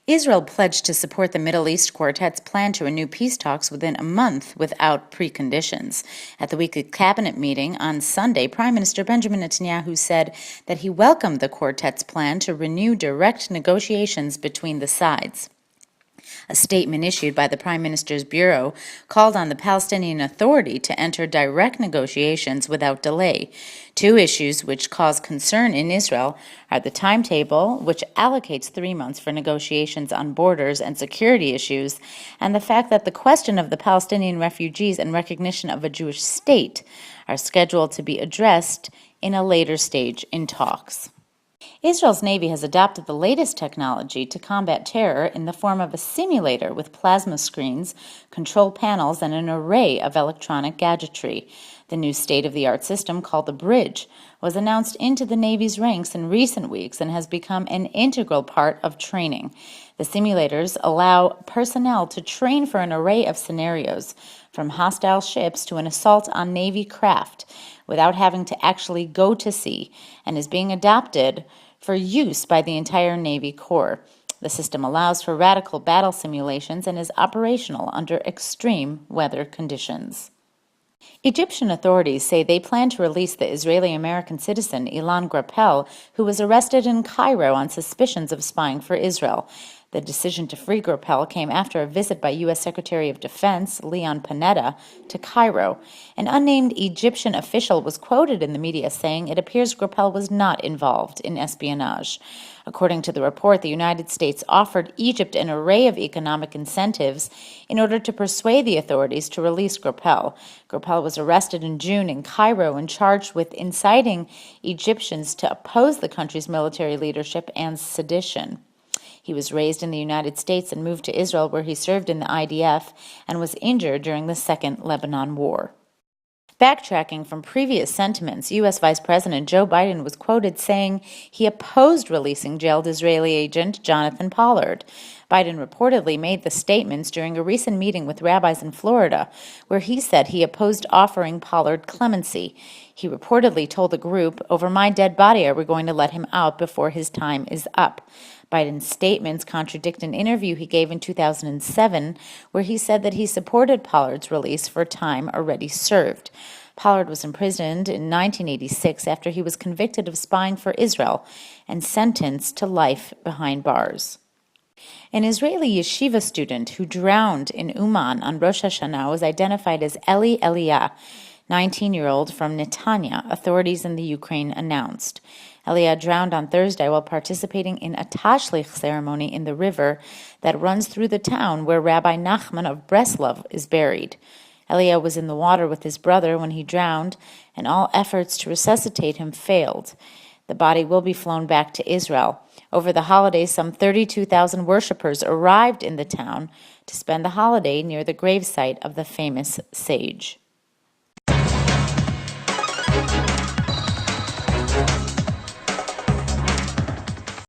Israel pledged to support the Middle East Quartet's plan to renew peace talks within a month without preconditions. At the weekly cabinet meeting on Sunday, Prime Minister Benjamin Netanyahu said that he welcomed the Quartet's plan to renew direct negotiations between the sides. A statement issued by the Prime Minister's Bureau called on the Palestinian Authority to enter direct negotiations without delay. Two issues which cause concern in Israel are the timetable, which allocates 3 months for negotiations on borders and security issues, and the fact that the question of the Palestinian refugees and recognition of a Jewish state are scheduled to be addressed in a later stage in talks. Israel's Navy has adopted the latest technology to combat terror in the form of a simulator with plasma screens, control panels, and an array of electronic gadgetry. The new state-of-the-art system, called the Bridge, was announced into the Navy's ranks in recent weeks and has become an integral part of training. The simulators allow personnel to train for an array of scenarios, from hostile ships to an assault on Navy craft, without having to actually go to sea, and is being adopted for use by the entire Navy Corps. The system allows for radical battle simulations and is operational under extreme weather conditions. Egyptian authorities say they plan to release the Israeli-American citizen Ilan Grappel, who was arrested in Cairo on suspicions of spying for Israel. The decision to free Grappel came after a visit by U.S. Secretary of Defense Leon Panetta to Cairo. An unnamed Egyptian official was quoted in the media saying it appears Grappel was not involved in espionage. According to the report, the United States offered Egypt an array of economic incentives in order to persuade the authorities to release Grappel. Grappel was arrested in June in Cairo and charged with inciting Egyptians to oppose the country's military leadership and sedition. He was raised in the United States and moved to Israel, where he served in the IDF and was injured during the Second Lebanon War. Backtracking from previous sentiments, U.S. Vice President Joe Biden was quoted saying he opposed releasing jailed Israeli agent Jonathan Pollard. Biden reportedly made the statements during a recent meeting with rabbis in Florida, where he said he opposed offering Pollard clemency. He reportedly told the group, "Over my dead body are we going to let him out before his time is up." Biden's statements contradict an interview he gave in 2007, where he said that he supported Pollard's release for time already served. Pollard was imprisoned in 1986 after he was convicted of spying for Israel and sentenced to life behind bars. An Israeli yeshiva student who drowned in Uman on Rosh Hashanah was identified as Eli Eliah, 19-year-old from Netanya, authorities in the Ukraine announced. Eliah drowned on Thursday while participating in a tashlich ceremony in the river that runs through the town where Rabbi Nachman of Breslov is buried. Eliah was in the water with his brother when he drowned, and all efforts to resuscitate him failed. The body will be flown back to Israel. Over the holidays, some 32,000 worshippers arrived in the town to spend the holiday near the gravesite of the famous sage.